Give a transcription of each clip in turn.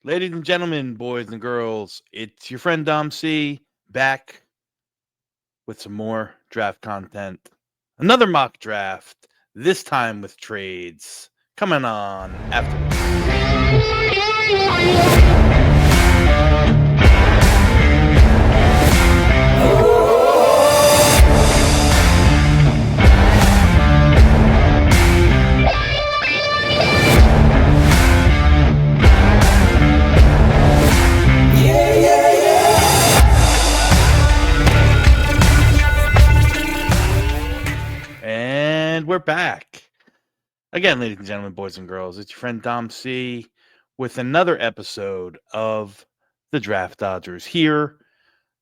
Ladies and gentlemen, boys and girls, it's your friend Dom C back with some more draft content. Another mock draft, this time with trades. Coming on after And we're back. Again, ladies and gentlemen, boys and girls, it's your friend Dom C with another episode of the Draft Dodgers here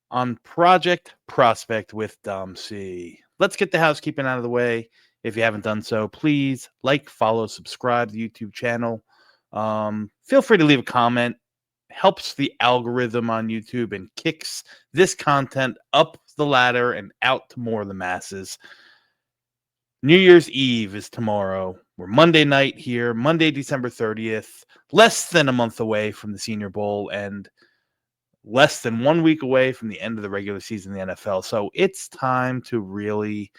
on Project Prospect with Dom C. Let's get the housekeeping out of the way. If you haven't done so, please like, follow, subscribe to the YouTube channel. Feel free to leave a comment. Helps the algorithm on YouTube and kicks this content up the ladder and out to more of the masses. New Year's Eve is tomorrow. We're Monday night here, Monday, December 30th, less than a month away from the Senior Bowl and less than 1 week away from the end of the regular season in the NFL. So it's time to really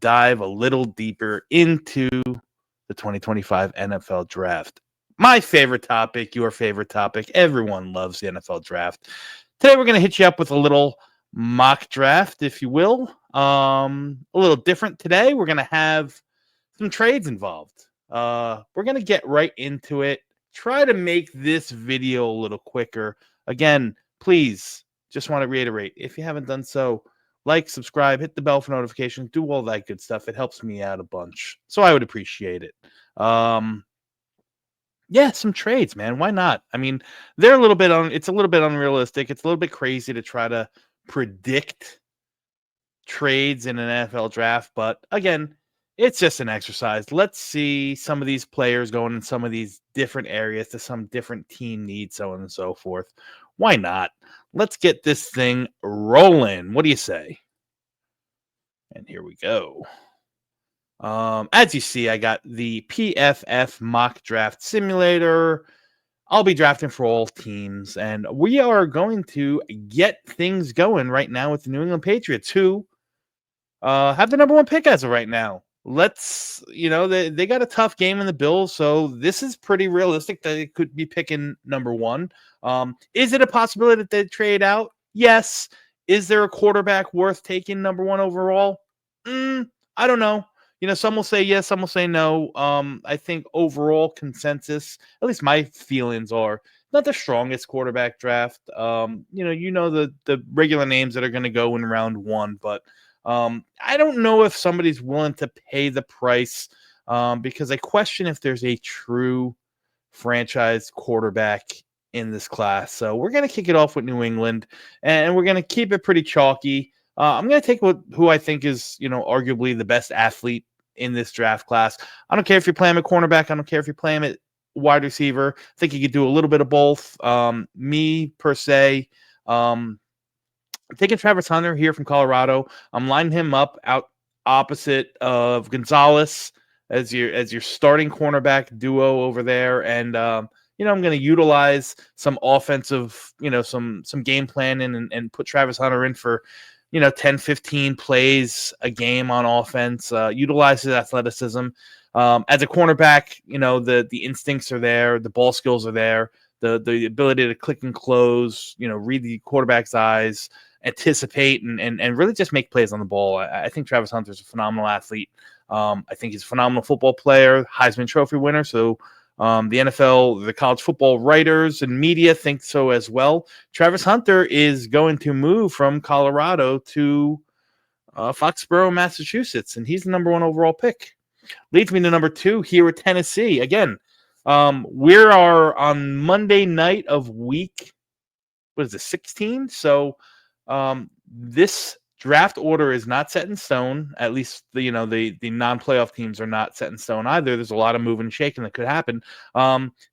dive a little deeper into the 2025 NFL draft. My favorite topic, your favorite topic. Everyone loves the NFL draft. Today we're going to hit you up with a little mock draft, if you will. A little different today. We're going to have some trades involved. We're going to get right into it. Try to make this video a little quicker. Again, please, just want to reiterate, if you haven't done so, like, subscribe, hit the bell for notifications, do all that good stuff. It helps me out a bunch. So I would appreciate it. Yeah, some trades, man. Why not? I mean, they're a little bit it's a little bit unrealistic. It's a little bit crazy to try to predict trades in an NFL draft, but again, it's just an exercise. Let's see some of these players going in some of these different areas to some different team needs, so on and so forth. Why not? Let's get this thing rolling. What do you say? And here we go. As you see, I got the PFF mock draft simulator. I'll be drafting for all teams, and we are going to get things going right now with the New England Patriots, who have the number one pick as of right now. They got a tough game in the Bills, so this is pretty realistic that it could be picking number one. Is it a possibility that they trade out? Yes. Is there a quarterback worth taking number one overall? I don't know. Some will say yes, some will say no. I think overall consensus, at least my feelings are, not the strongest quarterback draft. The regular names that are going to go in round one, but I don't know if somebody's willing to pay the price because I question if there's a true franchise quarterback in this class. So we're going to kick it off with New England, and we're going to keep it pretty chalky. I'm going to take who I think is, arguably the best athlete in this draft class. I don't care if you're playing at cornerback. I don't care if you're playing at wide receiver. I think you could do a little bit of both. Me, per se, I'm taking Travis Hunter here from Colorado. I'm lining him up out opposite of Gonzalez as your starting cornerback duo over there. And, I'm going to utilize some offensive, some game planning and put Travis Hunter in for, 10, 15 plays a game on offense, utilize his athleticism. As a cornerback, the instincts are there, the ball skills are there, the ability to click and close, read the quarterback's eyes, anticipate, and really just make plays on the ball. I think Travis Hunter's a phenomenal athlete. I think he's a phenomenal football player, Heisman Trophy winner. So the NFL, the college football writers and media think so as well. Travis Hunter is going to move from Colorado to Foxborough, Massachusetts, and he's the number one overall pick. Leads me to number two here at Tennessee. Again, we are on Monday night of week, 16? So this draft order is not set in stone. At least the non-playoff teams are not set in stone either. There's a lot of moving and shaking that could happen.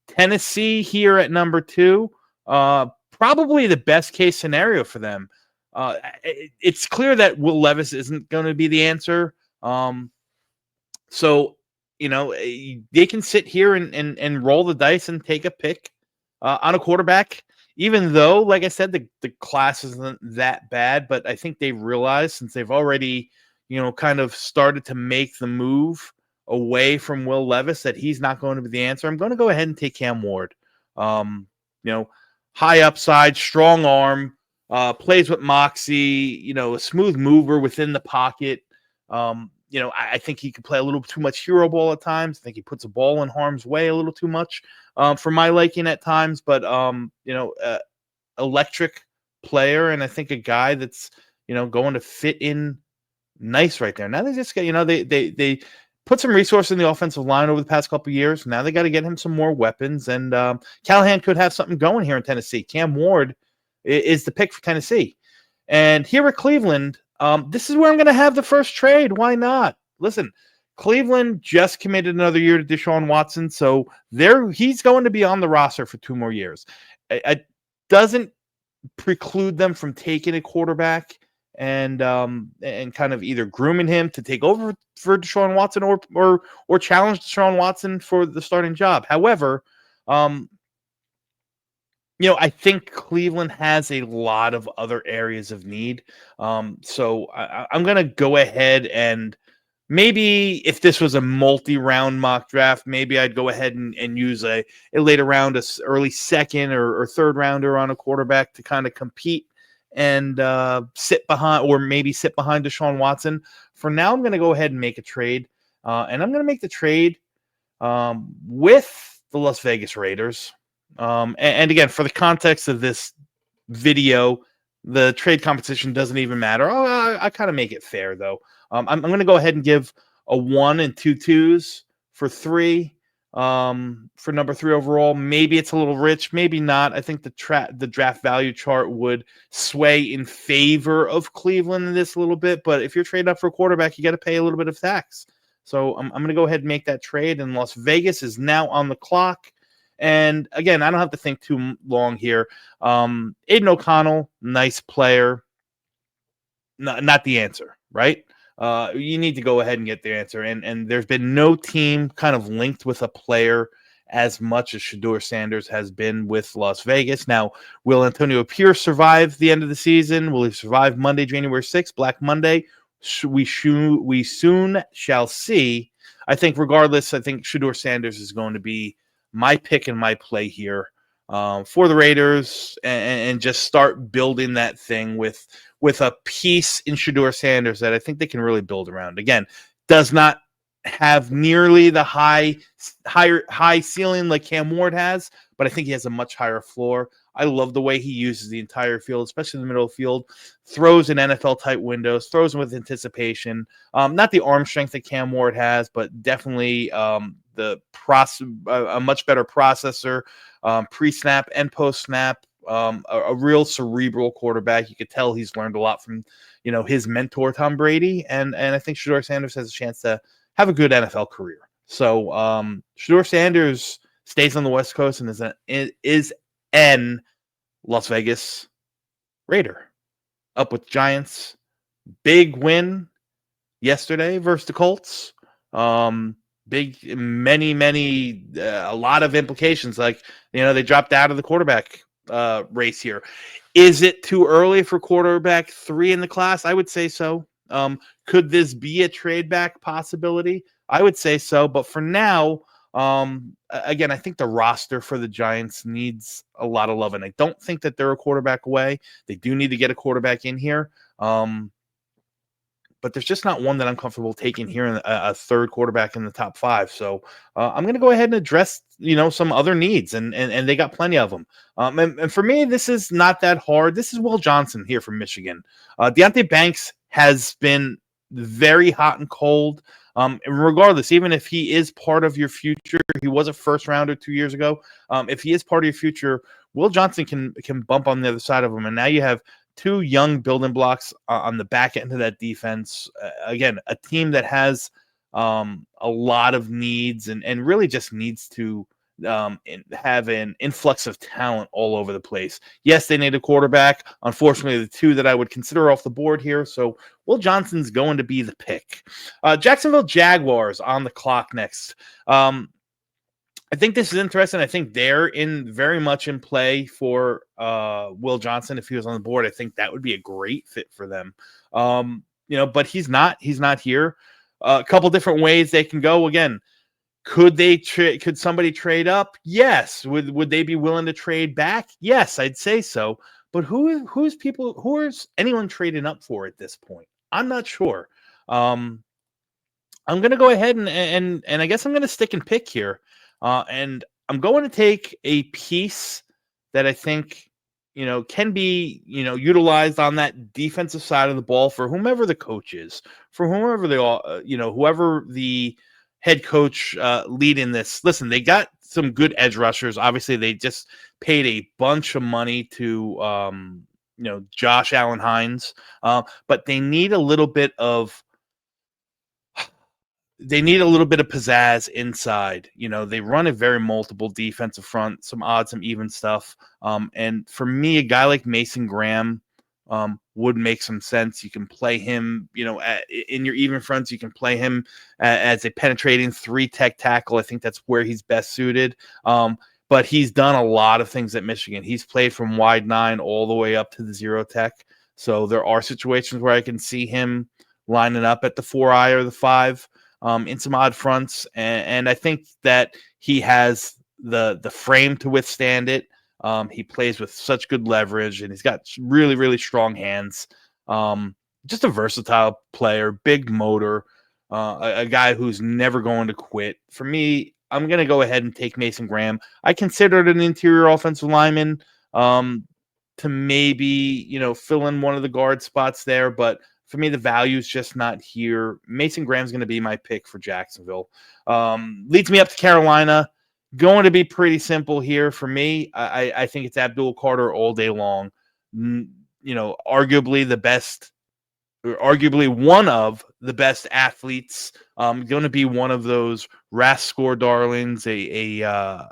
Tennessee here at number two, probably the best case scenario for them. It's clear that Will Levis isn't going to be the answer. So they can sit here and roll the dice and take a pick on a quarterback. Even though, like I said, the class isn't that bad, but I think they've realized since they've already, kind of started to make the move away from Will Levis that he's not going to be the answer. I'm going to go ahead and take Cam Ward. Um, high upside, strong arm, plays with moxie, a smooth mover within the pocket. I think he could play a little too much hero ball at times. I think he puts a ball in harm's way a little too much for my liking at times. But electric player, and I think a guy that's going to fit in nice right there. Now they just get they put some resource in the offensive line over the past couple of years. Now they got to get him some more weapons, and Callahan could have something going here in Tennessee. Cam Ward is the pick for Tennessee, and here at Cleveland. This is where I'm going to have the first trade. Why not? Listen, Cleveland just committed another year to Deshaun Watson, so he's going to be on the roster for 2 more years. It doesn't preclude them from taking a quarterback and kind of either grooming him to take over for Deshaun Watson or challenge Deshaun Watson for the starting job. However, I think Cleveland has a lot of other areas of need. So I'm going to go ahead and maybe if this was a multi-round mock draft, maybe I'd go ahead and use a later round, early second or third rounder on a quarterback to kind of compete and sit behind Deshaun Watson. For now, I'm going to go ahead and make a trade. And I'm going to make the trade with the Las Vegas Raiders. And again, for the context of this video, the trade competition doesn't even matter. I kind of make it fair, though. I'm going to go ahead and give a 1 and 2 2s for 3 for number 3 overall. Maybe it's a little rich, maybe not. I think the draft value chart would sway in favor of Cleveland in this a little bit. But if you're trading up for a quarterback, you got to pay a little bit of tax. So I'm going to go ahead and make that trade. And Las Vegas is now on the clock. And again, I don't have to think too long here. Aiden O'Connell, nice player. Not the answer, right? You need to go ahead and get the answer. And there's been no team kind of linked with a player as much as Shedeur Sanders has been with Las Vegas. Now, will Antonio Pierce survive the end of the season? Will he survive Monday, January 6th, Black Monday? We soon shall see. I think regardless, I think Shedeur Sanders is going to be my pick and my play here for the Raiders and just start building that thing with a piece in Shedeur Sanders that I think they can really build around. Again, does not have nearly the high ceiling like Cam Ward has, but I think he has a much higher floor. I love the way he uses the entire field, especially in the middle of the field, throws in NFL-type windows, throws with anticipation. Not the arm strength that Cam Ward has, but definitely a much better processor, pre-snap and post-snap. A real cerebral quarterback. You could tell he's learned a lot from, his mentor, Tom Brady. And I think Shedeur Sanders has a chance to have a good NFL career. So Shedeur Sanders stays on the West Coast and is an Las Vegas Raider. Up with Giants. Big win yesterday versus the Colts. Big, a lot of implications. Like, they dropped out of the quarterback race here. Is it too early for quarterback 3 in the class? I would say so. Could this be a trade back possibility? I would say so. But for now, again, I think the roster for the Giants needs a lot of love. And I don't think that they're a quarterback away. They do need to get a quarterback in here. But there's just not one that I'm comfortable taking here in a third quarterback in the top 5. So I'm going to go ahead and address, some other needs, and they got plenty of them. And for me, this is not that hard. This is Will Johnson here from Michigan. Deonte Banks has been very hot and cold. Regardless, even if he is part of your future, he was a first rounder 2 years ago. If he is part of your future, Will Johnson can bump on the other side of him. And now you have 2 young building blocks on the back end of that defense. Again, a team that has a lot of needs and really just needs to have an influx of talent all over the place. Yes, they need a quarterback. Unfortunately, the 2 that I would consider off the board here. So Will Johnson's going to be the pick. Jacksonville Jaguars on the clock next. I think this is interesting. I think they're in very much in play for Will Johnson if he was on the board. I think that would be a great fit for them. But he's not. He's not here. A couple different ways they can go. Again, could somebody trade up? Yes. Would they be willing to trade back? Yes, I'd say so. But who is anyone trading up for at this point? I'm not sure. Um, I'm gonna go ahead and I guess I'm gonna stick and pick here, and I'm going to take a piece that I think can be utilized on that defensive side of the ball for whomever the coach is, for whomever they all whoever the head coach leading this. Listen, they got some good edge rushers. Obviously, they just paid a bunch of money to Josh Allen Hines, but they need a little bit of pizzazz inside. They run a very multiple defensive front, some odd, some even stuff. And for me, a guy like Mason Graham would make some sense. You can play him, in your even fronts. You can play him as a penetrating 3-tech tackle. I think that's where he's best suited. But he's done a lot of things at Michigan. He's played from wide 9 all the way up to the 0-tech. So there are situations where I can see him lining up at the 4-eye or the 5. In some odd fronts, and I think that he has the frame to withstand it. He plays with such good leverage, and he's got really, really strong hands. Just a versatile player, big motor, a guy who's never going to quit. For me, I'm going to go ahead and take Mason Graham. I considered an interior offensive lineman to maybe, fill in one of the guard spots there, but for me, the value is just not here. Mason Graham's going to be my pick for Jacksonville. Leads me up to Carolina. Going to be pretty simple here for me. I think it's Abdul Carter all day long. Arguably the best, or arguably one of the best athletes. Going to be one of those RAS score darlings, a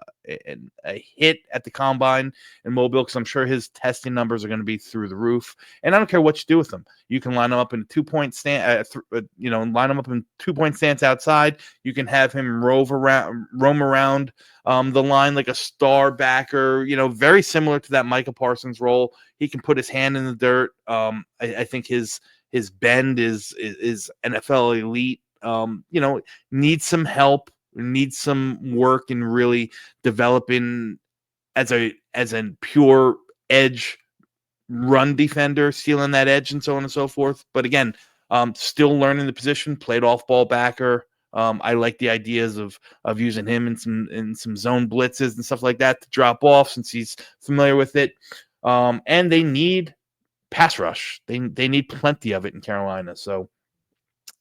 hit at the combine in Mobile, because I'm sure his testing numbers are going to be through the roof. And I don't care what you do with him. You can line him up in a 2-point stand, line him up in 2-point stance outside. You can have him roam around the line like a star backer. Very similar to that Micah Parsons role. He can put his hand in the dirt. I think his bend is NFL elite. Needs some help, needs some work in really developing as a pure edge run defender, stealing that edge and so on and so forth. But again, still learning the position, played off ball backer. I like the ideas of using him in some zone blitzes and stuff like that to drop off, since he's familiar with it. And they need pass rush. They need plenty of it in Carolina. So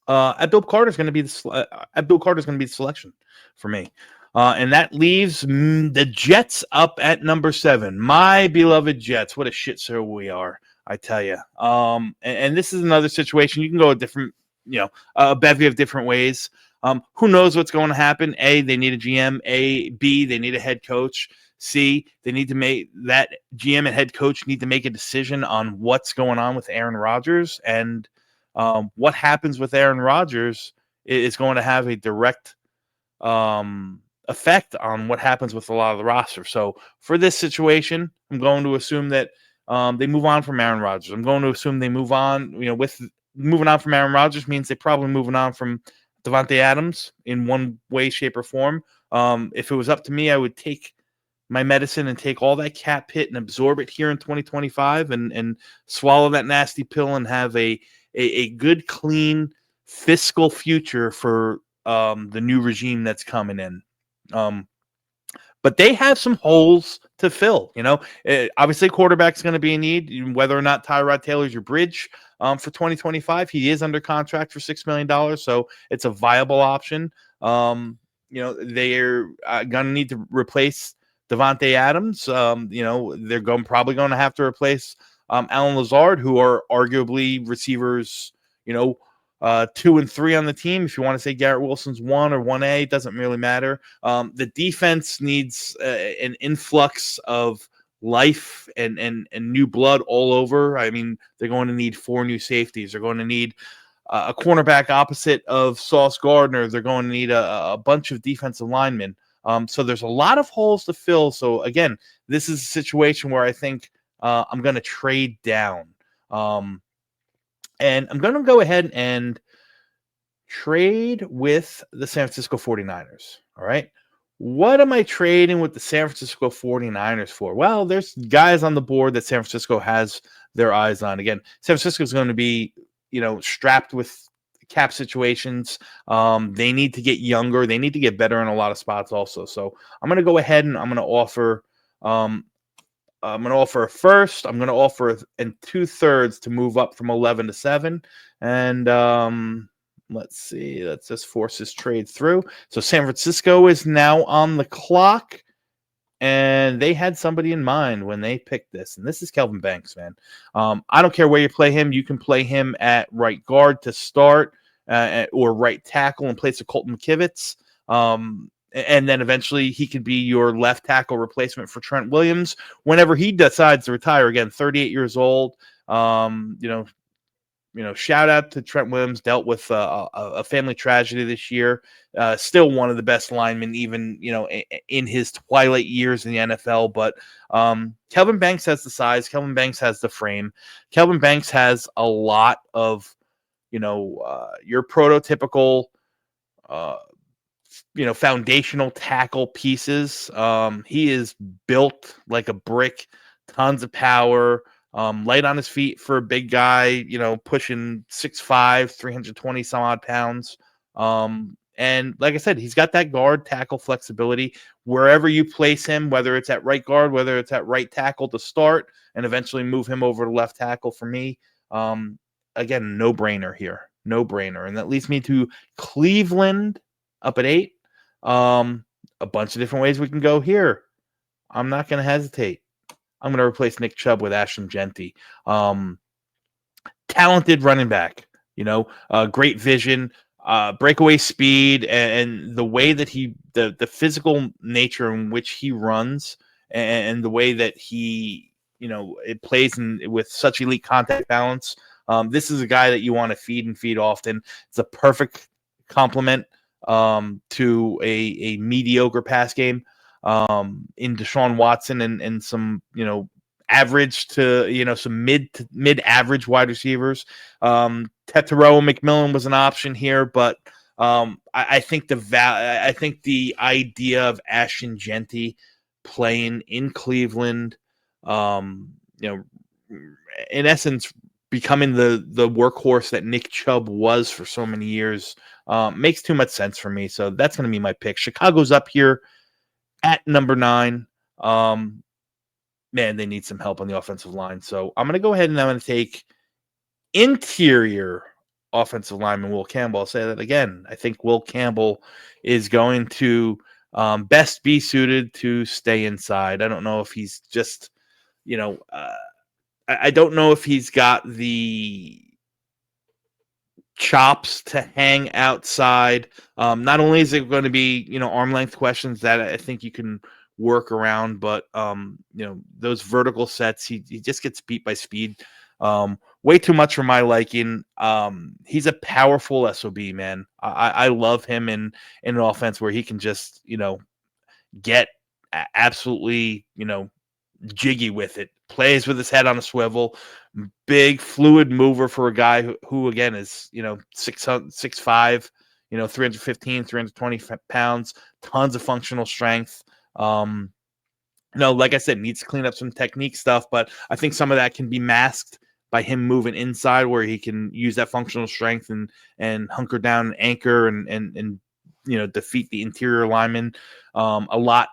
Abdul Carter is going to be the selection for me. And that leaves the Jets up at number 7. My beloved Jets. What a shit show we are, I tell you. And this is another situation. You can go a different, a bevy of different ways. Who knows what's going to happen? A, they need a GM. B, they need a head coach. C, they need to make that GM and head coach need to make a decision on what's going on with Aaron Rodgers. And what happens with Aaron Rodgers is going to have a direct effect on what happens with a lot of the roster. So for this situation, I'm going to assume that they move on from Aaron Rodgers. I'm going to assume they move on. With moving on from Aaron Rodgers means they're probably moving on from Davante Adams in one way, shape, or form. If it was up to me, I would take my medicine and take all that cap hit and absorb it here in 2025 and swallow that nasty pill and have a good, clean fiscal future for the new regime that's coming in. But they have some holes to fill. Obviously, quarterback's going to be a need. Whether or not Tyrod Taylor's your bridge for 2025, he is under contract for $6 million, so it's a viable option. They're going to need to replace Davante Adams. They're probably going to have to replace Alan Lazard, who are arguably receivers, 2 and 3 on the team. If you want to say Garrett Wilson's 1 or 1A, it doesn't really matter. The defense needs an influx of life and new blood all over. I mean, they're going to need 4 new safeties. They're going to need a cornerback opposite of Sauce Gardner. They're going to need a bunch of defensive linemen. So there's a lot of holes to fill. So again, this is a situation where I think I'm going to trade down. And I'm going to go ahead and trade with the San Francisco 49ers. All right. What am I trading with the San Francisco 49ers for? Well, there's guys on the board that San Francisco has their eyes on. Again, San Francisco is going to be, strapped with cap situations. They need to get younger. They need to get better in a lot of spots also. So I'm going to go ahead and I'm going to offer a first. I'm going to offer and 2/3 to move up from 11 to 7. And let's see. Let's just force this trade through. So San Francisco is now on the clock. And they had somebody in mind when they picked this. And this is Kelvin Banks, man. I don't care where you play him. You can play him at right guard to start or right tackle in place of Colton McKivitz. And then eventually he could be your left tackle replacement for Trent Williams whenever he decides to retire. Again, 38 years old. Shout out to Trent Williams, dealt with a family tragedy this year. Still one of the best linemen, even, in his twilight years in the NFL. But Kelvin Banks has the size. Kelvin Banks has the frame. Kelvin Banks has a lot of, your prototypical, foundational tackle pieces. He is built like a brick, tons of power. Light on his feet for a big guy, pushing 6'5", 320 some odd pounds. And like I said, he's got that guard tackle flexibility wherever you place him, whether it's at right guard, whether it's at right tackle to start, and eventually move him over to left tackle for me. Again, no brainer here, no brainer. And that leads me to Cleveland up at 8. A bunch of different ways we can go here. I'm not going to hesitate. I'm going to replace Nick Chubb with Ashton Jeanty. Talented running back, great vision, breakaway speed, and the way that the physical nature in which he runs, and the way that he, it plays with such elite contact balance. This is a guy that you want to feed often. It's a perfect complement to a mediocre pass game. In Deshaun Watson and some, average to, some mid average wide receivers. Tetero McMillan was an option here, but I think the idea of Ashton Jeanty playing in Cleveland, in essence, becoming the workhorse that Nick Chubb was for so many years, makes too much sense for me. So that's going to be my pick. Chicago's up here at number 9. Man, they need some help on the offensive line. So I'm going to go ahead and I'm going to take interior offensive lineman Will Campbell. I'll say that again. I think Will Campbell is going to best be suited to stay inside. I don't know if he's just, I don't know if he's got the chops to hang outside. Not only is it going to be, arm length questions that I think you can work around, but those vertical sets, he just gets beat by speed. Way too much for my liking. He's a powerful SOB, man. I love him in an offense where he can just, get absolutely, jiggy with it. Plays with his head on a swivel. Big fluid mover for a guy who again is 6'5", 315, 320 pounds, tons of functional strength. Like I said, needs to clean up some technique stuff, but I think some of that can be masked by him moving inside where he can use that functional strength and hunker down and anchor and defeat the interior linemen a lot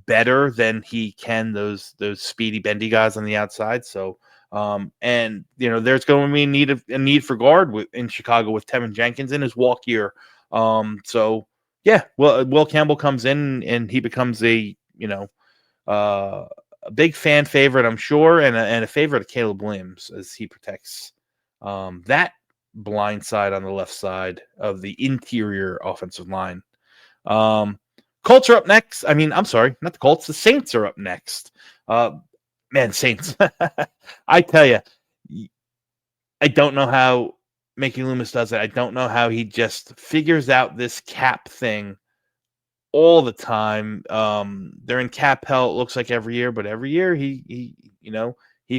better than he can those speedy bendy guys on the outside. So there's going to be a need for guard in Chicago with Tevin Jenkins in his walk year. So yeah, well, Will Campbell comes in and he becomes a big fan favorite, I'm sure, and a favorite of Caleb Williams as he protects that blind side on the left side of the interior offensive line. Colts are up next. I mean, I'm sorry, not the Colts. The Saints are up next. Man, Saints. I tell you, I don't know how Mickey Loomis does it. I don't know how he just figures out this cap thing all the time. They're in cap hell, it looks like every year, but every year he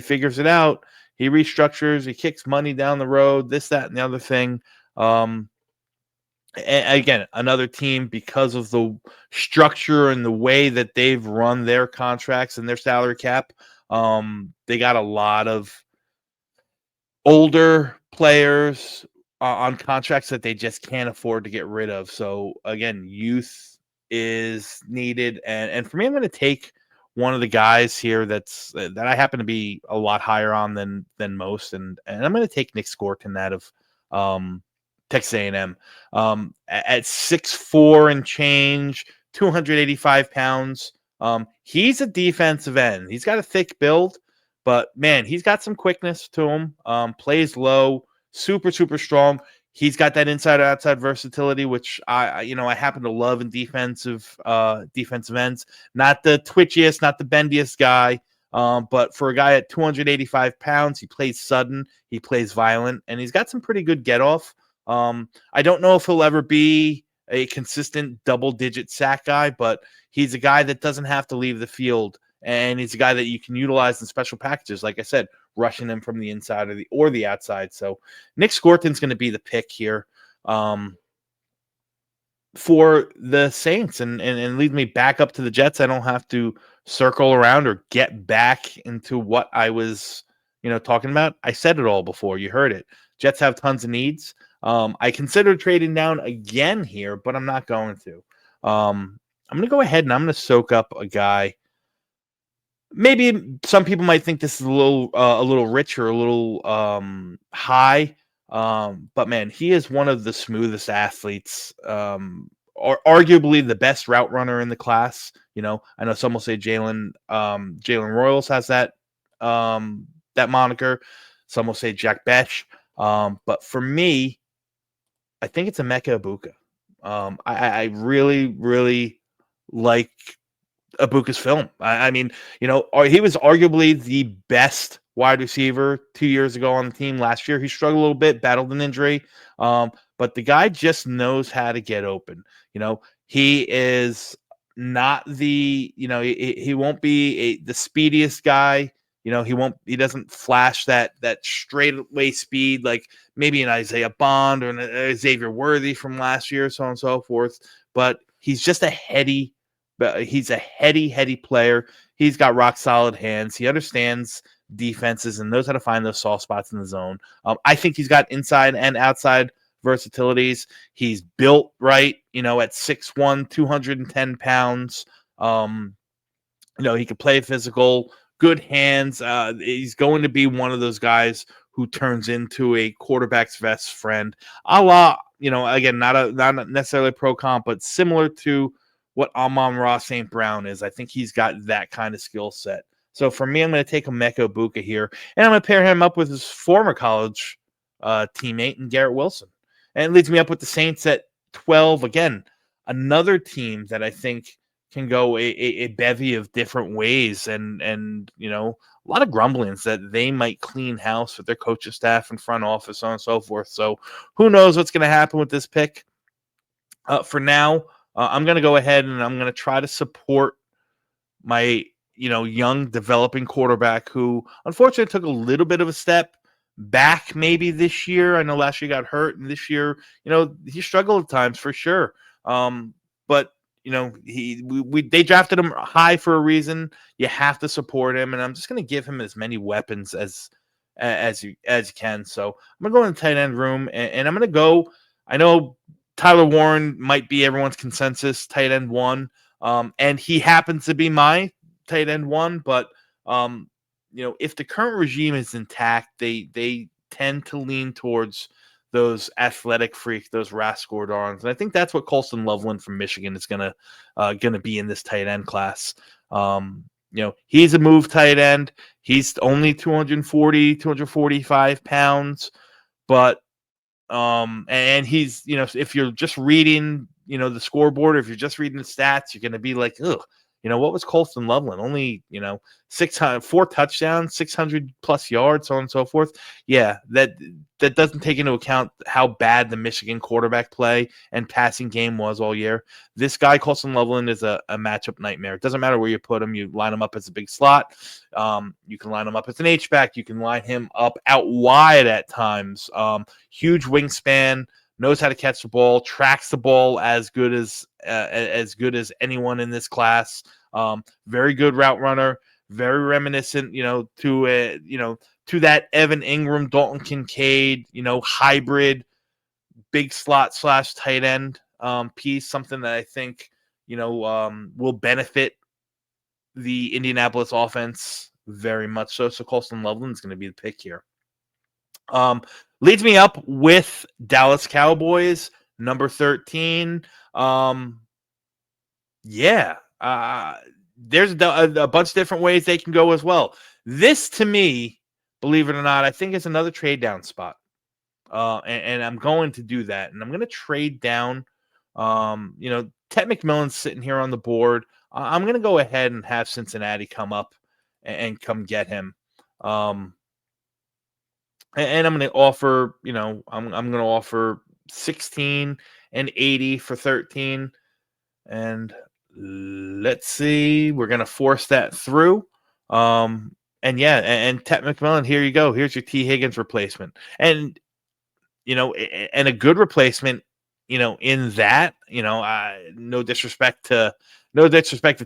figures it out. He restructures, he kicks money down the road, this, that, and the other thing. Again, another team, because of the structure and the way that they've run their contracts and their salary cap, they got a lot of older players on contracts that they just can't afford to get rid of. So again, youth is needed, and for me, I'm going to take one of the guys here that I happen to be a lot higher on than most, and I'm going to take Nick Scorton out of Texas A&M at 6'4" and change, 285 pounds. He's a defensive end. He's got a thick build, but man, he's got some quickness to him. Plays low, super strong. He's got that inside outside versatility, which I happen to love in defensive ends. Not the twitchiest, not the bendiest guy, but for a guy at 285 pounds, he plays sudden, he plays violent, and he's got some pretty good get off. I don't know if he'll ever be a consistent double-digit sack guy, but he's a guy that doesn't have to leave the field, and he's a guy that you can utilize in special packages. Like I said, rushing him from the inside or the outside. So Nick Scorton's going to be the pick here for the Saints, and lead me back up to the Jets. I don't have to circle around or get back into what I was, talking about. I said it all before. You heard it. Jets have tons of needs. I considered trading down again here, but I'm not going to. I'm going to go ahead and I'm going to soak up a guy. Maybe some people might think this is a little rich or a little high, but man, he is one of the smoothest athletes, or arguably the best route runner in the class. I know some will say Jalen Royals has that moniker. Some will say Jack Bech, but for me, I think it's Emeka Egbuka. I really like Ibuka's film. I mean, he was arguably the best wide receiver 2 years ago on the team. Last year, he struggled a little bit, battled an injury, but the guy just knows how to get open. He is not the, he won't be the speediest guy. He doesn't flash that straightaway speed like maybe an Isaiah Bond or an Xavier Worthy from last year, so on and so forth. But he's just he's a heady player. He's got rock solid hands. He understands defenses and knows how to find those soft spots in the zone. I think he's got inside and outside versatilities. He's built right, at 6'1", 210 pounds. He can play physical, good hands. He's going to be one of those guys who turns into a quarterback's best friend. A la, again, not necessarily pro comp, but similar to what Amon-Ra St. Brown is. I think he's got that kind of skill set. So for me, I'm going to take Emeka Egbuka here, and I'm going to pair him up with his former college teammate and Garrett Wilson. And it leads me up with the Saints at 12. Again, another team that I think can go a bevy of different ways, and a lot of grumblings that they might clean house with their coaching staff and front office, so on and so forth. So who knows what's going to happen with this pick? For now, I'm going to go ahead and I'm going to try to support my young developing quarterback who unfortunately took a little bit of a step back maybe this year. I know last year he got hurt, and this year, he struggled at times for sure. But they drafted him high for a reason. You have to support him, and I'm just going to give him as many weapons as you can. So I'm going to go in the tight end room, and I'm going to go. I know Tyler Warren might be everyone's consensus tight end 1, and he happens to be my tight end 1. But if the current regime is intact, they tend to lean towards those athletic freaks, those Rascordons. And I think that's what Colston Loveland from Michigan is gonna be in this tight end class. He's a move tight end. He's only 245 pounds, but and he's, if you're just reading, the scoreboard, or if you're just reading the stats, you're gonna be like, ugh, What was Colston Loveland? Only 600, 4 touchdowns, 600+ yards, so on and so forth. Yeah, that doesn't take into account how bad the Michigan quarterback play and passing game was all year. This guy, Colston Loveland, is a matchup nightmare. It doesn't matter where you put him. You line him up as a big slot. You can line him up as an H-back. You can line him up out wide at times. Huge wingspan, knows how to catch the ball, tracks the ball as good as anyone in this class. Very good route runner, very reminiscent, to that Evan Ingram, Dalton Kincaid, hybrid, big slot / tight end piece. Something that I think will benefit the Indianapolis offense very much so. So Colston Loveland is going to be the pick here. Leads me up with Dallas Cowboys, number 13. There's a bunch of different ways they can go as well. This, to me, believe it or not, I think is another trade down spot. And I'm going to do that. And I'm going to trade down. Ted McMillan's sitting here on the board. I'm going to go ahead and have Cincinnati come up and come get him. And I'm going to offer, I'm going to offer 16 and 80 for 13. And let's see, we're going to force that through. And Ted McMillan, here you go. Here's your T. Higgins replacement. And, and a good replacement, in that, no disrespect to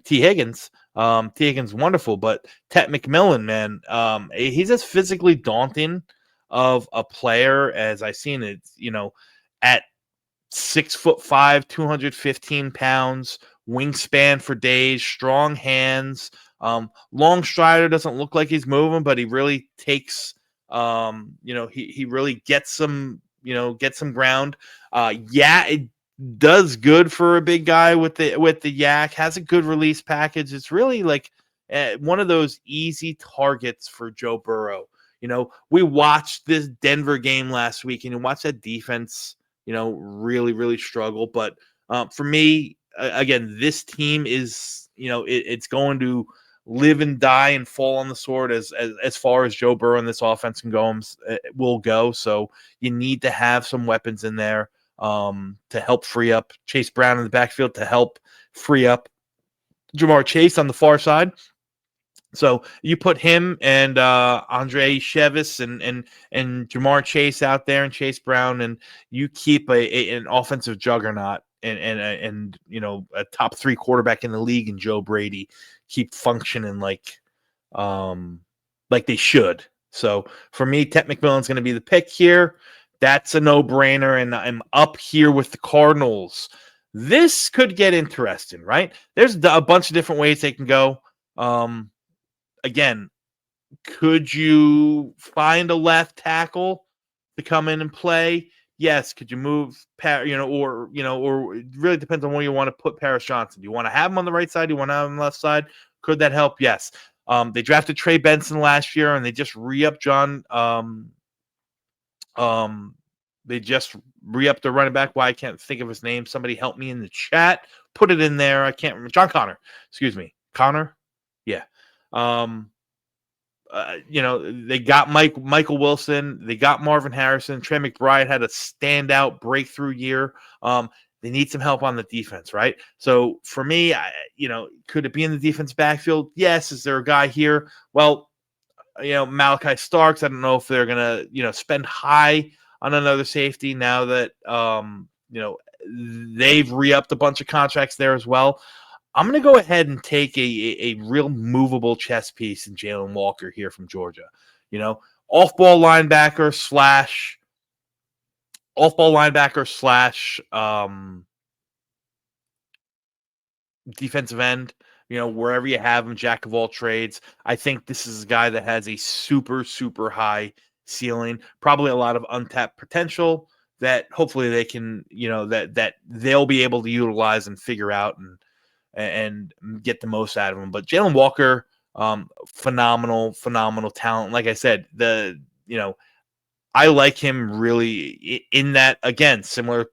T. Higgins. T. Higgins, wonderful, but Ted McMillan, man, he's as physically daunting of a player as I've seen it, at 6'5", 215 pounds, wingspan for days, strong hands, long strider, doesn't look like he's moving, but he really takes, he really gets some ground. It does good for a big guy with the yak, has a good release package. It's really like one of those easy targets for Joe Burrow. We watched this Denver game last week, and you watch that defense, really, really struggle. But for me, again, this team is, it's going to live and die and fall on the sword as far as Joe Burrow and this offense will go. So you need to have some weapons in there to help free up Chase Brown in the backfield, to help free up Ja'Marr Chase on the far side. So you put him and Andre Chevis and Ja'Marr Chase out there, and Chase Brown, and you keep an offensive juggernaut and a top 3 quarterback in the league, and Joe Brady keep functioning like they should. So for me, Ted McMillan's going to be the pick here. That's a no-brainer, and I'm up here with the Cardinals. This could get interesting, right? There's a bunch of different ways they can go. Again, could you find a left tackle to come in and play? Yes. Could you move, or it really depends on where you want to put Paris Johnson. Do you want to have him on the right side? Do you want to have him on the left side? Could that help? Yes. They drafted Trey Benson last year, and they just re-upped they just re-upped the running back. Why I can't think of his name. Somebody help me in the chat. Put it in there. I can't remember. John Connor. Excuse me. Connor? Yeah. They got Michael Wilson. They got Marvin Harrison. Trey McBride had a standout breakthrough year. They need some help on the defense, right? So for me, could it be in the defense backfield? Yes. Is there a guy here? Well, Malachi Starks. I don't know if they're gonna, spend high on another safety now that they've re-upped a bunch of contracts there as well. I'm going to go ahead and take a real movable chess piece in Jalen Walker here from Georgia. Off-ball linebacker / defensive end, wherever you have him, jack of all trades. I think this is a guy that has a super, super high ceiling, probably a lot of untapped potential that hopefully they can, that they'll be able to utilize and figure out and get the most out of him. But Jalen Walker, phenomenal talent. Like I said, I like him really in that, again, similar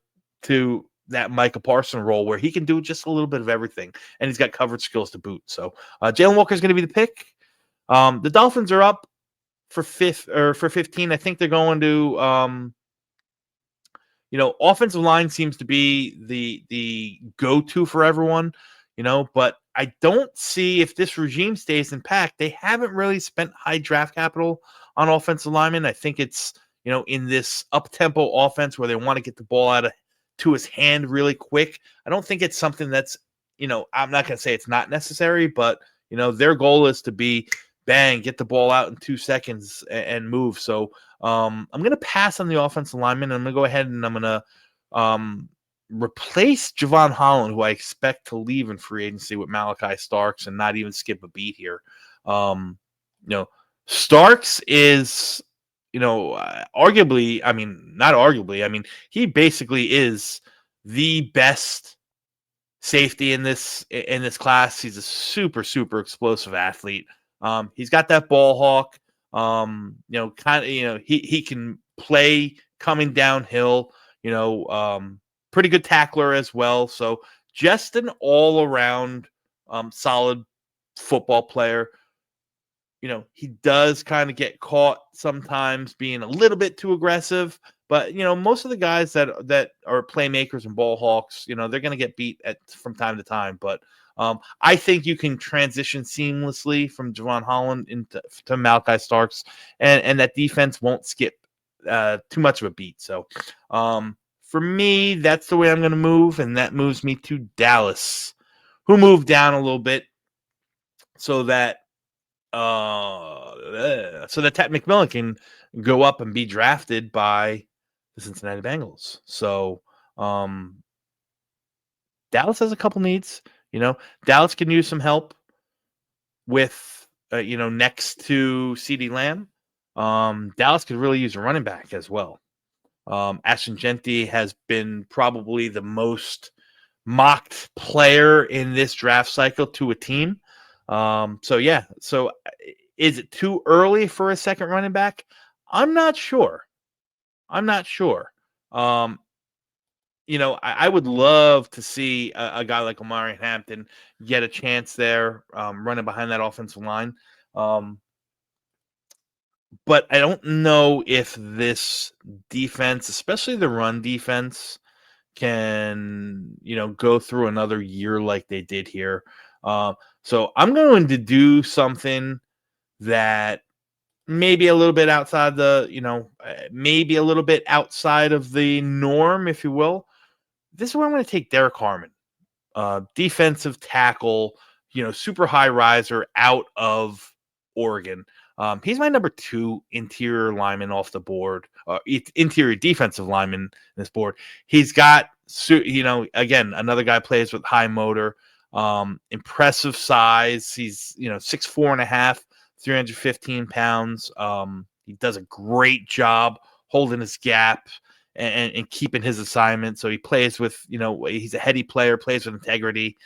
to that Micah Parsons role where he can do just a little bit of everything, and he's got coverage skills to boot. So Jalen Walker is going to be the pick. The Dolphins are up for 15. I think they're going to offensive line seems to be the go-to for everyone, but I don't see, if this regime stays intact, they haven't really spent high draft capital on offensive linemen. I think it's, in this up-tempo offense where they want to get the ball to his hand really quick. I don't think it's something that's, I'm not going to say it's not necessary, but, their goal is to be bang, get the ball out in 2 seconds and move. So I'm going to pass on the offensive lineman. I'm going to go ahead and I'm going to replace Javon Holland, who I expect to leave in free agency, with Malachi Starks and not even skip a beat here. Starks is, arguably, not arguably, he basically is the best safety in this class. He's a super, super explosive athlete. He's got that ball hawk. He can play coming downhill. Pretty good tackler as well. So just an all around solid football player. He does kind of get caught sometimes being a little bit too aggressive, but most of the guys that are playmakers and ball hawks, they're going to get beat from time to time. But I think you can transition seamlessly from Javon Holland to Malachi Starks, and that defense won't skip too much of a beat. So for me, that's the way I'm going to move, and that moves me to Dallas, who moved down a little bit so that Ted McMillan can go up and be drafted by the Cincinnati Bengals. So Dallas has a couple needs. Dallas can use some help with, next to CeeDee Lamb. Dallas could really use a running back as well. Ashton Jeanty has been probably the most mocked player in this draft cycle to a team. So is it too early for a second running back? I'm not sure. I would love to see a guy like Omari Hampton get a chance there, running behind that offensive line. But I don't know if this defense, especially the run defense, can, go through another year like they did here. So I'm going to do something that maybe a little bit outside maybe a little bit outside of the norm, if you will. This is where I'm going to take Derek Harmon, defensive tackle, super high riser out of Oregon. He's my number 2 interior lineman off the board, interior defensive lineman in this board. He's got, again, another guy plays with high motor, impressive size. He's, 6'4.5", 315 pounds. He does a great job holding his gap and keeping his assignment. So he plays with, he's a heady player, plays with integrity.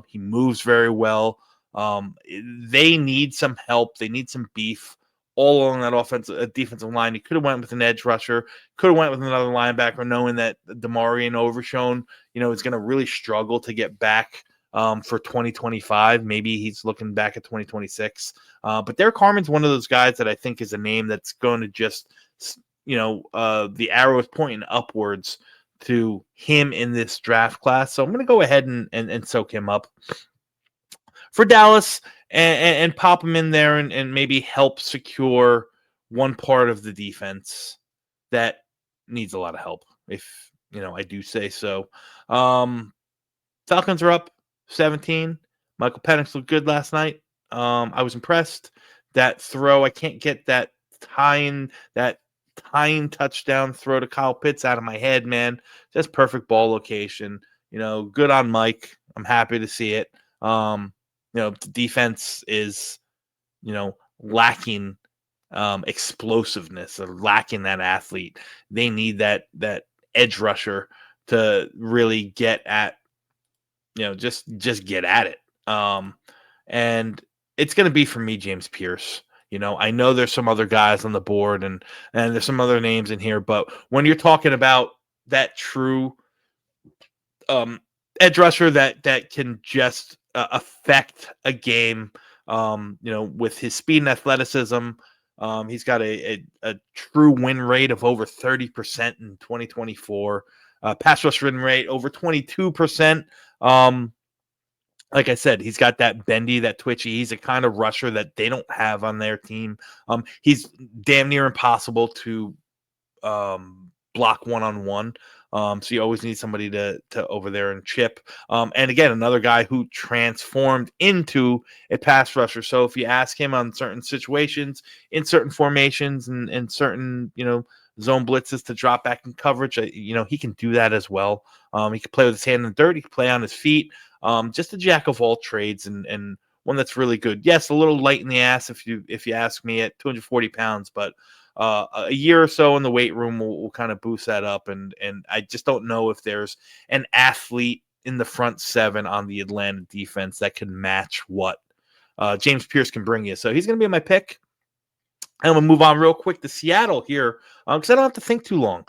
He moves very well. They need some help. They need some beef all along that defensive line. He could have went with an edge rusher, could have went with another linebacker, knowing that Demarion Overshown, is going to really struggle to get back for 2025. Maybe he's looking back at 2026. But Derek Harmon's one of those guys that I think is a name that's going to just, the arrow is pointing upwards to him in this draft class. So I'm going to go ahead and soak him up for Dallas and pop him in there and maybe help secure one part of the defense that needs a lot of help, if I do say so. Falcons are up 17. Michael Penix looked good last night. I was impressed. That throw, I can't get that tying touchdown throw to Kyle Pitts out of my head, man. Just perfect ball location. Good on Mike. I'm happy to see it. The defense is, lacking explosiveness, or lacking that athlete. They need that edge rusher to really get at, just get at it. And it's going to be, for me, James Pierce. I know there's some other guys on the board and there's some other names in here, but when you're talking about that true um, edge rusher that can just affect a game. With his speed and athleticism, he's got a true win rate of over 30% in 2024. Pass rush win rate over 22%. Like I said, he's got that bendy, that twitchy. He's a kind of rusher that they don't have on their team. He's damn near impossible to block one-on-one. So you always need somebody to over there and chip. And again, another guy who transformed into a pass rusher. So if you ask him on certain situations, in certain formations, and certain zone blitzes to drop back in coverage, he can do that as well. He can play with his hand in the dirt. He can play on his feet. Just a jack of all trades and one that's really good. Yes, a little light in the ass if you ask me at 240 pounds, but a year or so in the weight room will kind of boost that up. And I just don't know if there's an athlete in the front seven on the Atlanta defense that can match what James Pierce can bring you. So he's going to be my pick. I'm going to move on real quick to Seattle here because I don't have to think too long.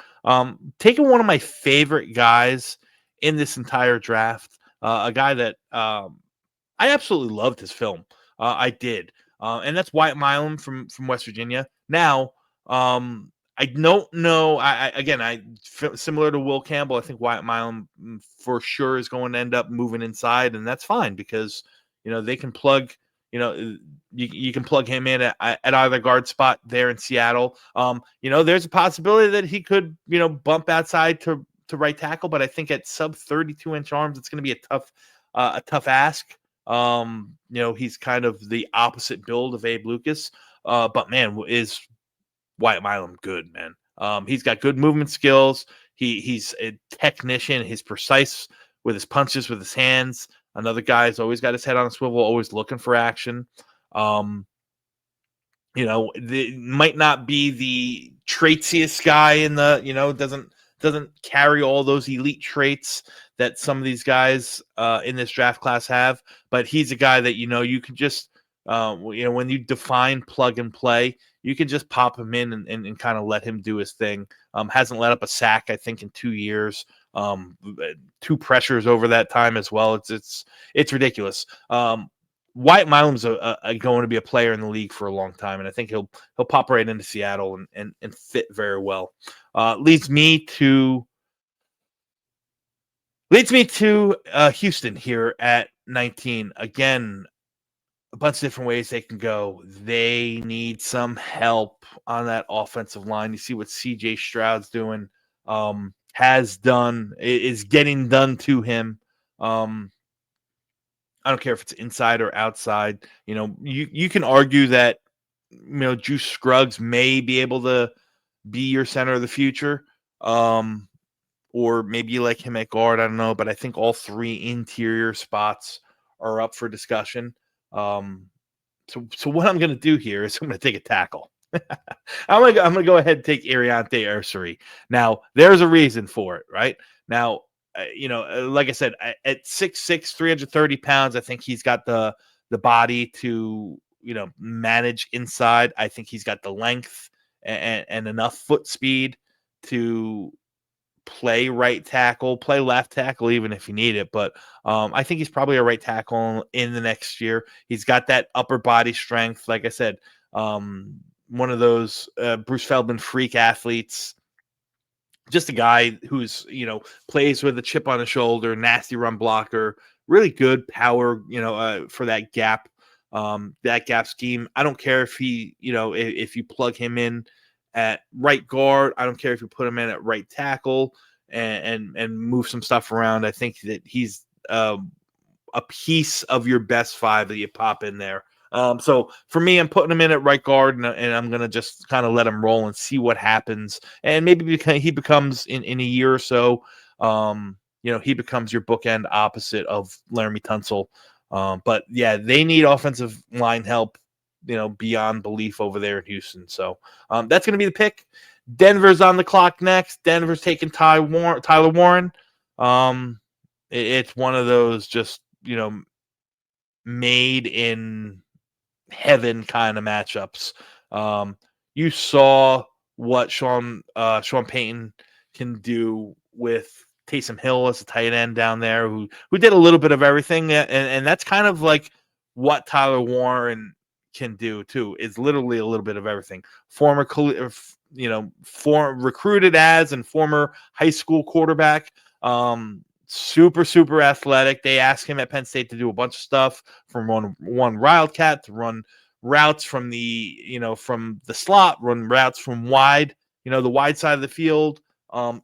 Taking one of my favorite guys in this entire draft, a guy that I absolutely loved his film. I did. And that's Wyatt Milum from West Virginia. Now, I don't know. Similar to Will Campbell, I think Wyatt Milum for sure is going to end up moving inside, and that's fine because they can plug. You can plug him in at either guard spot there in Seattle. There's a possibility that he could bump outside to right tackle, but I think at sub 32-inch arms, it's going to be a tough ask. He's kind of the opposite build of Abe Lucas, but man, is Wyatt Milum good, man. He's got good movement skills. He's a technician. He's precise with his punches, with his hands. Another guy's always got his head on a swivel, always looking for action. Might not be the traitsiest guy in the, doesn't carry all those elite traits that some of these guys in this draft class have, but he's a guy that you can just when you define plug and play, you can just pop him in and kind of let him do his thing. Hasn't let up a sack, I think, in 2 years. 2 pressures over that time as well. It's ridiculous. Wyatt Milum's going to be a player in the league for a long time, and I think he'll pop right into Seattle and fit very well. Leads me to Houston here at 19. Again, a bunch of different ways they can go. They need some help on that offensive line. You see what CJ Stroud's doing, has done, is getting done to him. I don't care if it's inside or outside. You can argue that Juice Scruggs may be able to be your center of the future. Or maybe you like him at guard. I don't know, but I think all 3 interior spots are up for discussion. So what I'm going to do here is I'm going to take a tackle. I'm going to go ahead and take Ariante Ursary. Now, there's a reason for it, right? Now, like I said, at 6'6", 330 pounds, I think he's got the body to, manage inside. I think he's got the length and enough foot speed to play right tackle, play left tackle, even if you need it. But I think he's probably a right tackle in the next year. He's got that upper body strength. Like I said, one of those Bruce Feldman freak athletes. Just a guy who's, plays with a chip on his shoulder, nasty run blocker, really good power, for that gap scheme. I don't care if he, if you plug him in at right guard. I don't care if you put him in at right tackle and move some stuff around. I think that he's a piece of your best 5 that you pop in there. So for me, I'm putting him in at right guard, and I'm going to just kind of let him roll and see what happens. And maybe he becomes in a year or so, he becomes your bookend opposite of Laramie Tunsil. But yeah, they need offensive line help, beyond belief over there in Houston. So that's going to be the pick. Denver's on the clock next. Denver's taking Tyler Warren. It's one of those just, made in heaven kind of matchups. You saw what Sean Payton can do with Taysom Hill as a tight end down there who did a little bit of everything, and that's kind of like what Tyler Warren can do too. Is literally a little bit of everything. Former, recruited as and former high school quarterback. Super athletic. They asked him at Penn State to do a bunch of stuff, from one wildcat to run routes from from the slot, run routes from wide, the wide side of the field,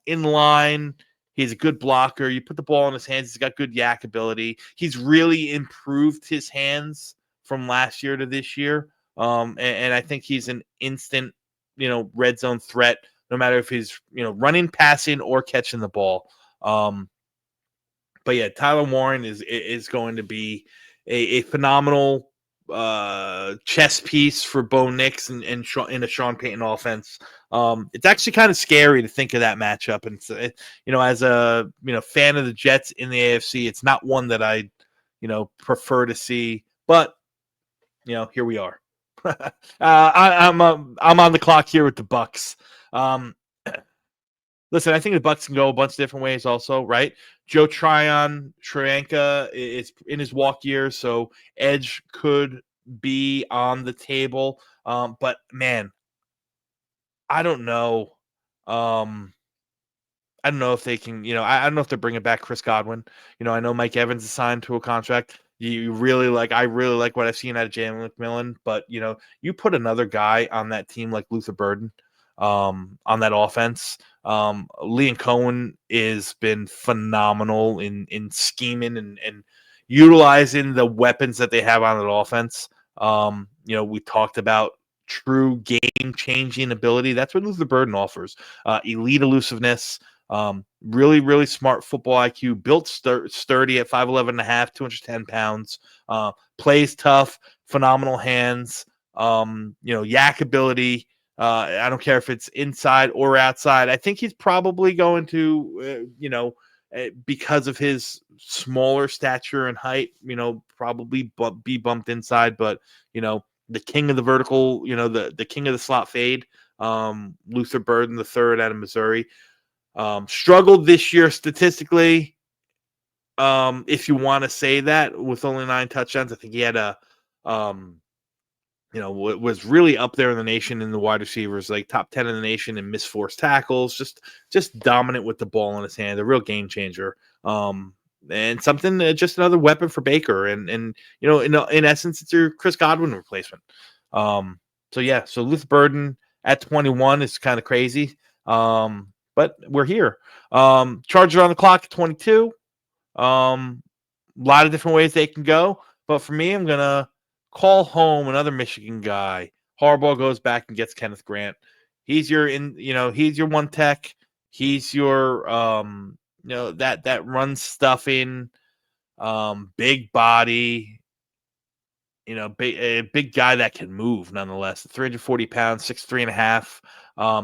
in line. He's a good blocker. You put the ball in his hands. He's got good yak ability. He's really improved his hands from last year to this year. And I think he's an instant, red zone threat, no matter if he's, running, passing, or catching the ball. But yeah, Tyler Warren is going to be a phenomenal chess piece for Bo Nix and in a Sean Payton offense. It's actually kind of scary to think of that matchup, and as a fan of the Jets in the AFC, it's not one that I prefer to see. But here we are. I'm on the clock here with the Bucks. Listen, I think the Bucks can go a bunch of different ways also, right? Joe Tryon-Shoyinka is in his walk year, so edge could be on the table. But, man, I don't know. I don't know if they can, I don't know if they're bringing back Chris Godwin. I know Mike Evans is signed to a contract. I really like what I've seen out of Jalen McMillan, but, you put another guy on that team like Luther Burden on that offense. Liam Cohen has been phenomenal in scheming and utilizing the weapons that they have on that offense. We talked about true game-changing ability. That's what Luther Burden offers. Elite elusiveness, really smart football IQ, built sturdy at 5'11 and a half, 210 pounds, plays tough, phenomenal hands, yak ability. I don't care if it's inside or outside. I think he's probably going to, because of his smaller stature and height, probably be bumped inside. But, the king of the vertical, the king of the slot fade, Luther Burden the third out of Missouri, struggled this year statistically. If you want to say that, with only 9 touchdowns, I think he had was really up there in the nation in the wide receivers, like top 10 in the nation in missed forced tackles, just dominant with the ball in his hand, a real game changer. And something, just another weapon for Baker. And in essence, it's your Chris Godwin replacement. So Luther Burden at 21 is kind of crazy. But we're here. Charger on the clock at 22. A lot of different ways they can go. But for me, I'm going to call home another Michigan guy. Harbaugh goes back and gets Kenneth Grant. He's your he's your one tech. He's your that run stuffing, big body, big guy that can move nonetheless. 340 pounds, 6'3" and a half.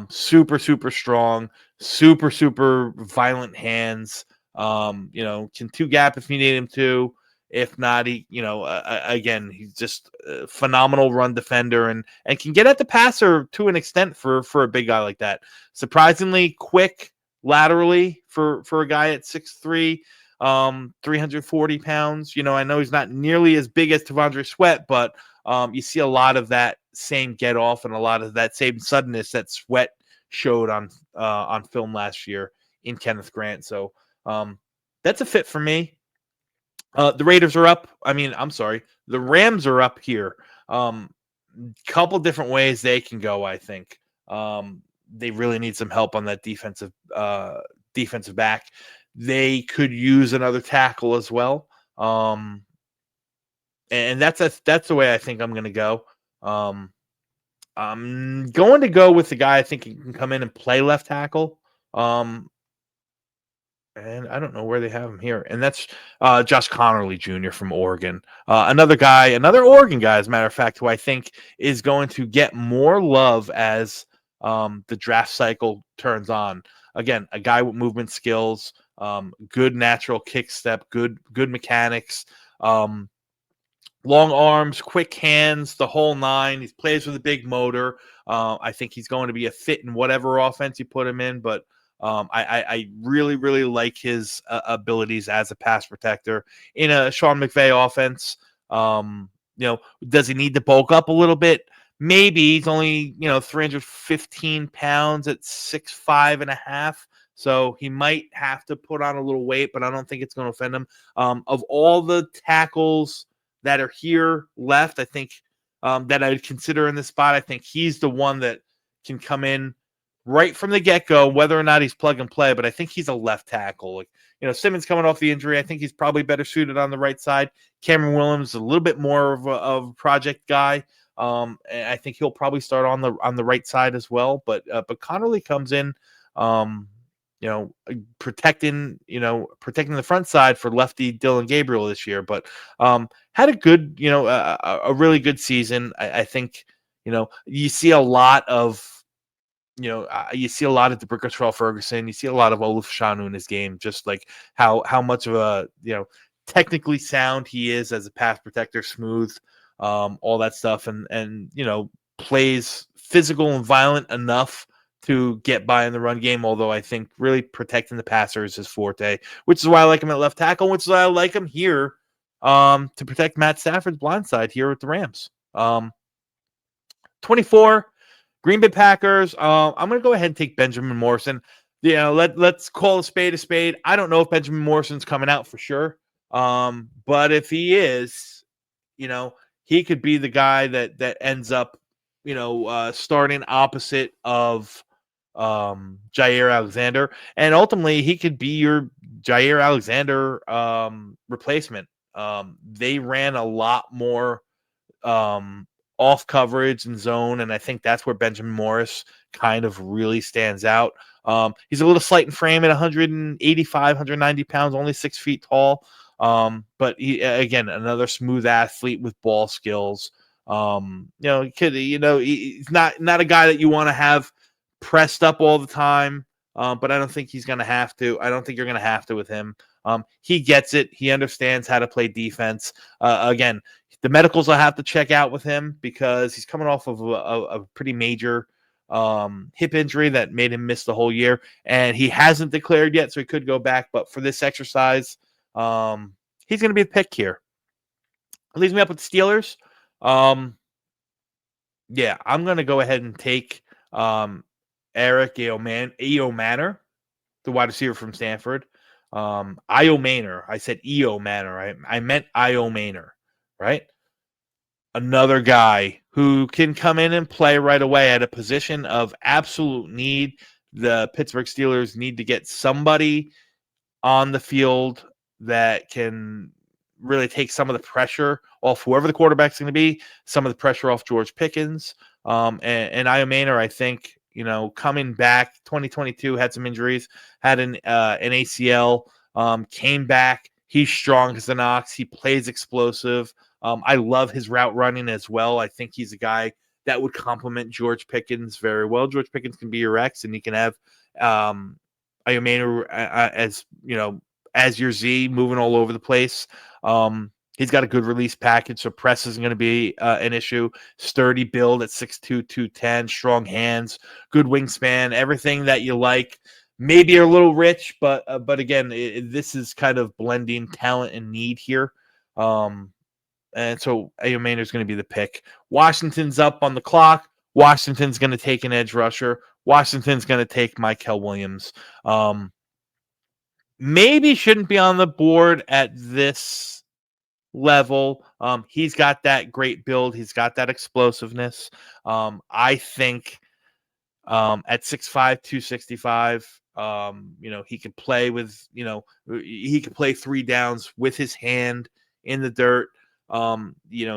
Super strong, super violent hands. Can two gap if you need him to. If not, he, again, he's just a phenomenal run defender and can get at the passer to an extent for a big guy like that. Surprisingly quick laterally for a guy at 6'3", 340 pounds. I know he's not nearly as big as T'Vondre Sweat, but you see a lot of that same get off and a lot of that same suddenness that Sweat showed on film last year in Kenneth Grant. So that's a fit for me. The Raiders are up. The Rams are up here. Couple different ways they can go, I think. They really need some help on that defensive back. They could use another tackle as well. And that's the way I think I'm going to go. I'm going to go with the guy I think he can come in and play left tackle. And I don't know where they have him here. And that's Josh Connerly Jr. from Oregon. Another Oregon guy, as a matter of fact, who I think is going to get more love as the draft cycle turns on. Again, a guy with movement skills, good natural kick step, good mechanics, long arms, quick hands, the whole nine. He plays with a big motor. I think he's going to be a fit in whatever offense you put him in, but I really, really like his abilities as a pass protector in a Sean McVay offense. Does he need to bulk up a little bit? Maybe. He's only 315 pounds at 6'5" and a half. So he might have to put on a little weight, but I don't think it's going to offend him. Of all the tackles that are here left, I think that I would consider in this spot, I think he's the one that can come in right from the get-go, whether or not he's plug and play, but I think he's a left tackle. Simmons coming off the injury, I think he's probably better suited on the right side. Cameron Williams is a little bit more of a project guy. And I think he'll probably start on the right side as well. But Connerly comes in, protecting the front side for lefty Dylan Gabriel this year. But had a good, a really good season. I think, you see a lot of DeBricka Ferguson. You see a lot of Olaf Shanu in his game, just like how much of a technically sound he is as a pass protector, smooth, all that stuff, and plays physical and violent enough to get by in the run game. Although I think really protecting the passer is his forte, which is why I like him at left tackle, which is why I like him here to protect Matt Stafford's blind side here with the Rams. 24. Green Bay Packers. I'm going to go ahead and take Benjamin Morrison. Let's call a spade. I don't know if Benjamin Morrison's coming out for sure. But if he is, he could be the guy that ends up, starting opposite of Jair Alexander, and ultimately he could be your Jair Alexander replacement. They ran a lot more off coverage and zone, and I think that's where Benjamin Morris kind of really stands out. He's a little slight in frame at 185, 190 pounds, only 6 feet tall. But he, again, another smooth athlete with ball skills. He's not a guy that you want to have pressed up all the time. But I don't think he's going to have to. I don't think you're going to have to with him. He gets it. He understands how to play defense. Again, the medicals I have to check out with him because he's coming off of a pretty major hip injury that made him miss the whole year, and he hasn't declared yet, so he could go back. But for this exercise, he's going to be a pick here. It leaves me up with the Steelers. I'm going to go ahead and take Eric Eomanor, the wide receiver from Stanford. Io Manor. I said Eo Manor. Right? I meant Io Manor. Right? Another guy who can come in and play right away at a position of absolute need. The Pittsburgh Steelers need to get somebody on the field that can really take some of the pressure off whoever the quarterback's going to be, some of the pressure off George Pickens. And Io Manor, I think, coming back 2022, had some injuries, had an ACL, came back. He's strong as an ox. He plays explosive. I love his route running as well. I think he's a guy that would complement George Pickens very well. George Pickens can be your X, and you can have Io Manor as your Z, moving all over the place. He's got a good release package, so press isn't going to be an issue. Sturdy build at 6'2", 210, strong hands, good wingspan, everything that you like. Maybe a little rich, but again, this is kind of blending talent and need here. And so Io Manor is going to be the pick. Washington's up on the clock. Washington's going to take an edge rusher. Washington's going to take Mykel Williams. Maybe shouldn't be on the board at this level. He's got that great build. He's got that explosiveness. I think at 6'5", 265, he could play with, he could play 3 downs with his hand in the dirt.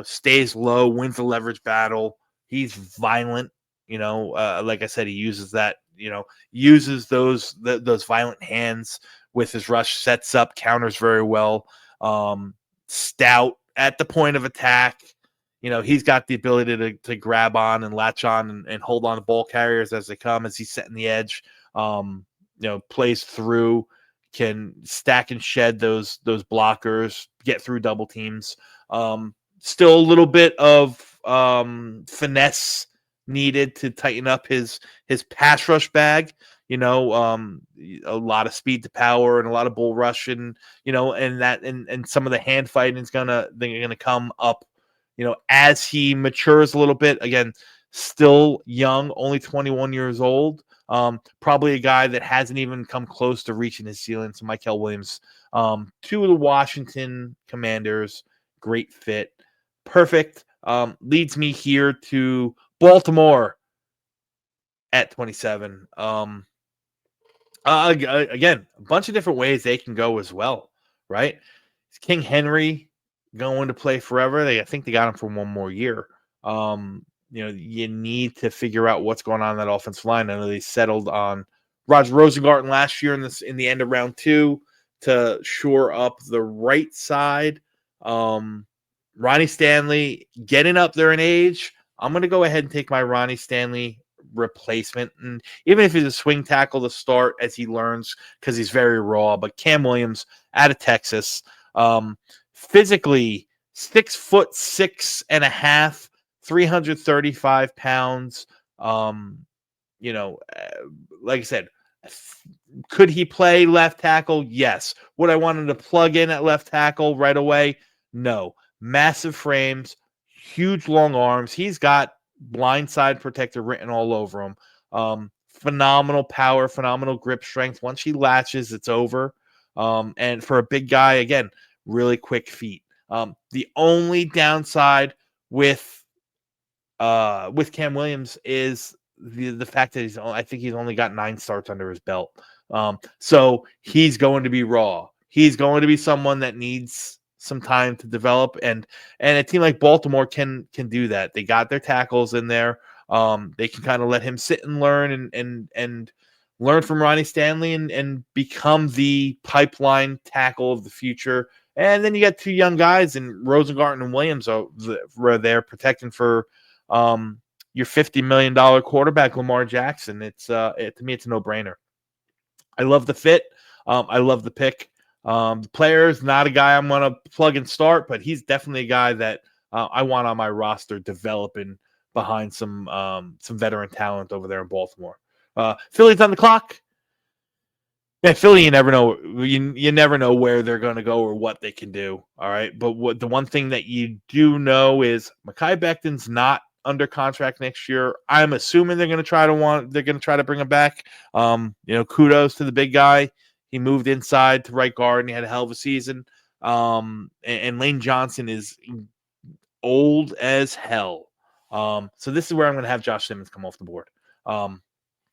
Stays low, wins the leverage battle. He's violent. Like I said, he uses that. Uses those violent hands with his rush, sets up, counters very well. Stout at the point of attack. He's got the ability to grab on and latch on and hold on to ball carriers as they come, as he's setting the edge. Plays through, can stack and shed those blockers, get through double teams. Still a little bit of finesse needed to tighten up his pass rush bag. a lot of speed to power and a lot of bull rush, and and some of the hand fighting is gonna come up, as he matures a little bit. Again, still young, only 21 years old. Probably a guy that hasn't even come close to reaching his ceiling. So Mykel Williams, to the Washington Commanders, great fit, perfect. Leads me here to Baltimore at 27. Again, a bunch of different ways they can go as well, right? Is King Henry going to play forever? I think they got him for one more year. You need to figure out what's going on in that offensive line. I know they settled on Roger Rosengarten last year in the end of round 2 to shore up the right side. Ronnie Stanley getting up there in age. I'm going to go ahead and take my Ronnie Stanley replacement, and even if he's a swing tackle to start as he learns, because he's very raw. But Cam Williams out of Texas, physically 6'6.5", 335 pounds. Like I said, could he play left tackle? Yes. Would I want him to plug in at left tackle right away? No. Massive frames, huge long arms. He's got blindside protector written all over him. Phenomenal power, phenomenal grip strength. Once he latches, it's over. And for a big guy, again, really quick feet. The only downside with Cam Williams is the fact that I think he's only got 9 starts under his belt. So he's going to be raw. He's going to be someone that needs some time to develop, and a team like Baltimore can do that. They got their tackles in there. They can kind of let him sit and learn and learn from Ronnie Stanley and become the pipeline tackle of the future. And then you got 2 young guys in Rosengarten and Williams where they're protecting for your $50 million quarterback, Lamar Jackson. To me, it's a no-brainer. I love the fit. I love the pick. The player is not a guy I'm going to plug and start, but he's definitely a guy that I want on my roster developing behind some veteran talent over there in Baltimore. Philly's on the clock. Yeah, Philly, you never know. You never know where they're going to go or what they can do. All right, but the one thing that you do know is Mekhi Becton's not under contract next year. I'm assuming they're going to try to bring him back. Kudos to the big guy. He moved inside to right guard and he had a hell of a season. And Lane Johnson is old as hell. So this is where I'm going to have Josh Simmons come off the board.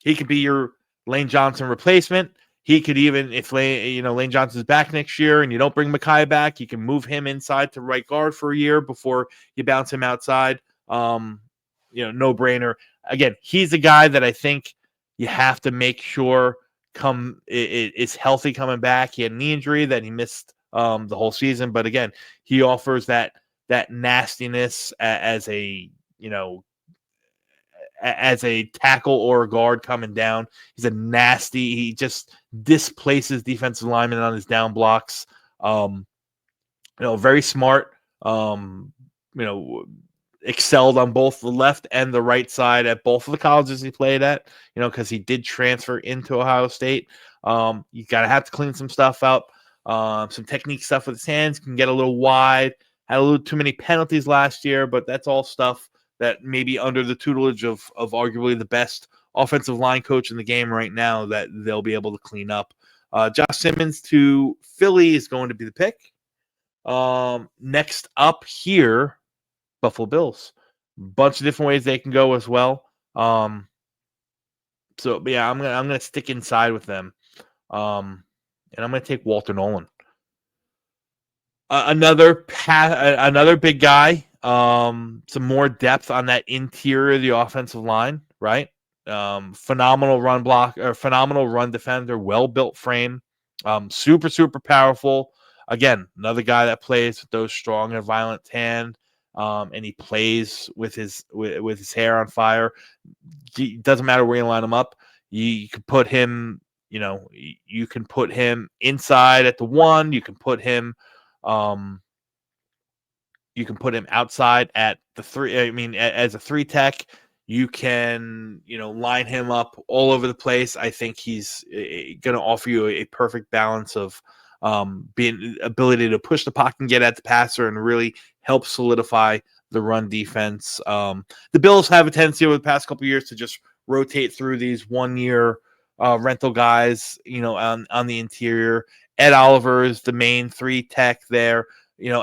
He could be your Lane Johnson replacement. He could even, if Lane Johnson's back next year and you don't bring Mekhi back, you can move him inside to right guard for a year before you bounce him outside. No brainer. Again, he's a guy that I think you have to make sure is healthy coming back. He had a knee injury that he missed the whole season, but again, he offers that nastiness as a tackle or a guard coming down. He's a nasty. He just displaces defensive linemen on his down blocks. Very smart. Excelled on both the left and the right side at both of the colleges he played at, because he did transfer into Ohio State. You got to have to clean some stuff up. Some technique stuff with his hands can get a little wide. Had a little too many penalties last year, but that's all stuff that maybe under the tutelage of arguably the best offensive line coach in the game right now that they'll be able to clean up. Josh Simmons to Philly is going to be the pick. Next up here, Buffalo Bills. Bunch of different ways they can go as well. I'm gonna stick inside with them. And I'm gonna take Walter Nolan. Another big guy. Some more depth on that interior of the offensive line, right? Phenomenal run block or phenomenal run defender, well built frame, super powerful. Again, another guy that plays with those strong and violent hand. And he plays with his hair on fire. It doesn't matter where you line him up. You can put him, you can put him inside at the 1. You can put him outside at the 3. I mean, as a 3 tech. You can, line him up all over the place. I think he's going to offer you a perfect balance of being ability to push the pocket and get at the passer and really help solidify the run defense. The Bills have a tendency over the past couple of years to just rotate through these 1-year rental guys, on the interior. Ed Oliver is the main 3 tech there.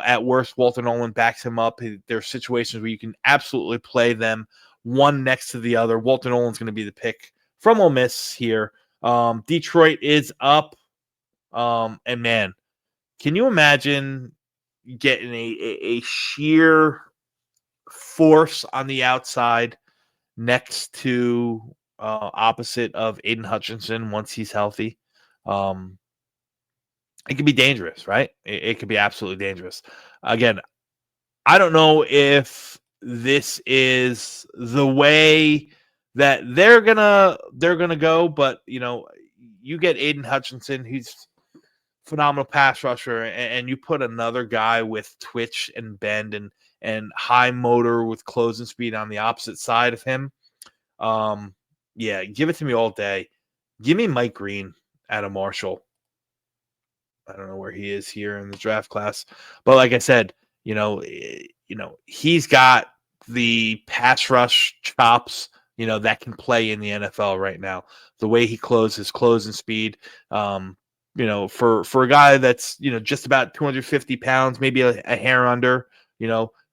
At worst, Walter Nolan backs him up. There are situations where you can absolutely play them one next to the other. Walter Nolan's going to be the pick from Ole Miss here. Detroit is up. And man, can you imagine getting a sheer force on the outside next to opposite of Aiden Hutchinson once he's healthy? It could be dangerous, right? It could be absolutely dangerous. Again, I don't know if this is the way that they're gonna go, but you get Aiden Hutchinson, he's phenomenal pass rusher, and you put another guy with twitch and bend and high motor with closing speed on the opposite side of him. Yeah, give it to me all day. Give me Mike Green out of Marshall. I don't know where he is here in the draft class, but like I said, he's got the pass rush chops, that can play in the NFL right now. The way he closes closing speed, for a guy that's just about 250 pounds, maybe a hair under,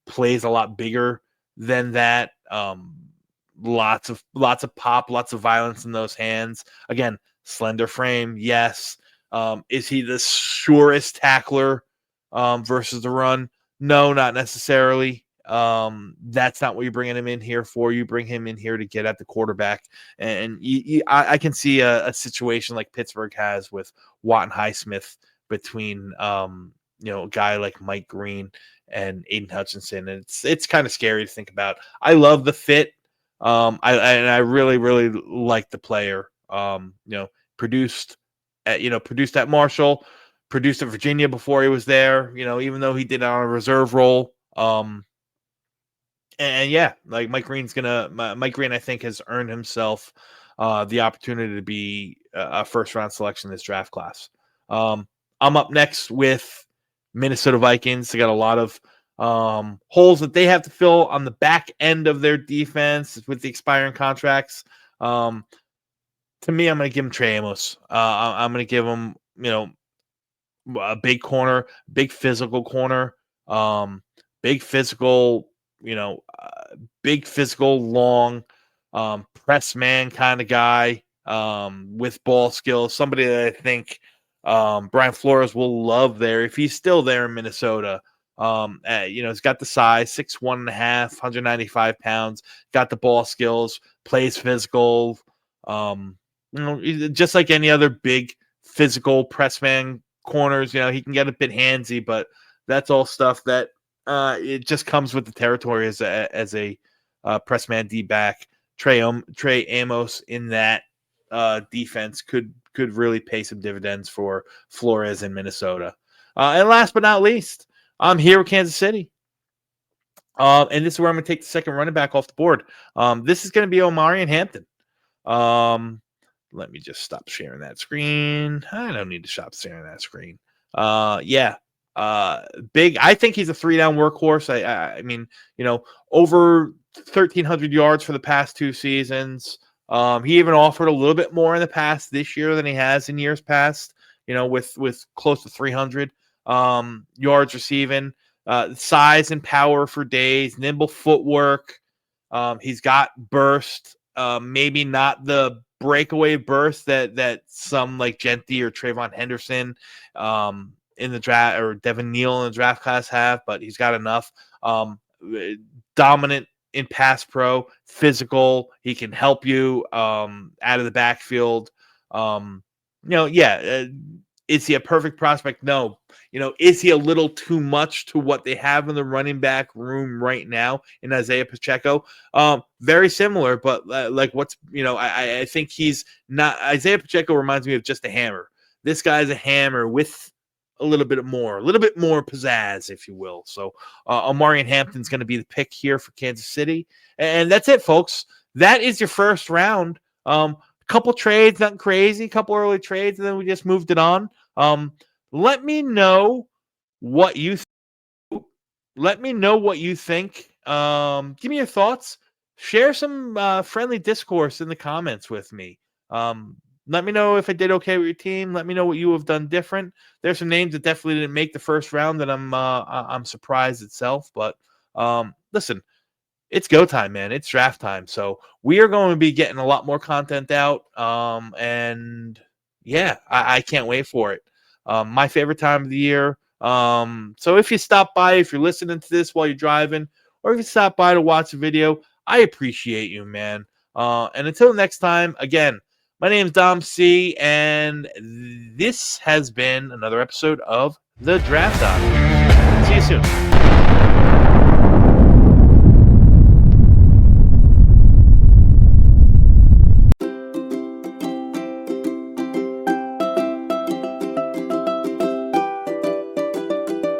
plays a lot bigger than that. Lots of pop, lots of violence in those hands. Again, slender frame, yes. Is he the surest tackler versus the run? No, not necessarily. That's not what you're bringing him in here for. You bring him in here to get at the quarterback. And I can see a situation like Pittsburgh has with Watt and Highsmith between, a guy like Mike Green and Aiden Hutchinson. And it's kind of scary to think about. I love the fit. I really, really like the player. Produced at Marshall, produced at Virginia before he was there, even though he did it on a reserve role. And yeah, like Mike Green, I think, has earned himself the opportunity to be a first round selection in this draft class. I'm up next with Minnesota Vikings. They got a lot of holes that they have to fill on the back end of their defense with the expiring contracts. To me, I'm going to give him Trey Amos. I'm going to give him, a big corner, big physical corner, big physical, big physical, long, press man kind of guy with ball skills. Somebody that I think Brian Flores will love there if he's still there in Minnesota. He's got the size, 6'1.5", 195 pounds, got the ball skills, plays physical. Just like any other big physical press man corners, he can get a bit handsy, but that's all stuff that it just comes with the territory as a press man D back. Trey Amos in that defense could really pay some dividends for Flores in Minnesota. And last but not least, I'm here with Kansas City. And this is where I'm going to take the second running back off the board. This is going to be Omarion Hampton. Let me just stop sharing that screen. I don't need to stop sharing that screen. Big. I think he's a 3-down workhorse. I mean, over 1,300 yards for the past 2 seasons. He even offered a little bit more in the past this year than he has in years past. With close to 300 yards receiving. Size and power for days. Nimble footwork. He's got burst. Maybe not the breakaway burst that some like Genty or Trayvon Henderson in the draft, or Devin Neal in the draft class have, but he's got enough. Dominant in pass pro, physical. He can help you out of the backfield. Is he a perfect prospect? No. Is he a little too much to what they have in the running back room right now in Isaiah Pacheco? Very similar, but I think he's not. Isaiah Pacheco reminds me of just a hammer. This guy's a hammer with a little bit more pizzazz, if you will. So Omarion Hampton's going to be the pick here for Kansas City. And that's it, folks. that is your first round. Couple trades, nothing crazy, couple early trades, and then we just moved it on. Let me know what you let me know what you think. Give me your thoughts. Share some friendly discourse in the comments with me. Let me know if I did okay with your team. Let me know what you have done different. There's some names that definitely didn't make the first round that I'm surprised itself. But listen, it's go time, man. It's draft time. So we are going to be getting a lot more content out. And yeah, I can't wait for it. My favorite time of the year. So if you stop by, if you're listening to this while you're driving, or if you stop by to watch a video, I appreciate you, man. And until next time, again, my name is Dom C, and this has been another episode of The Draft Doc. See you soon.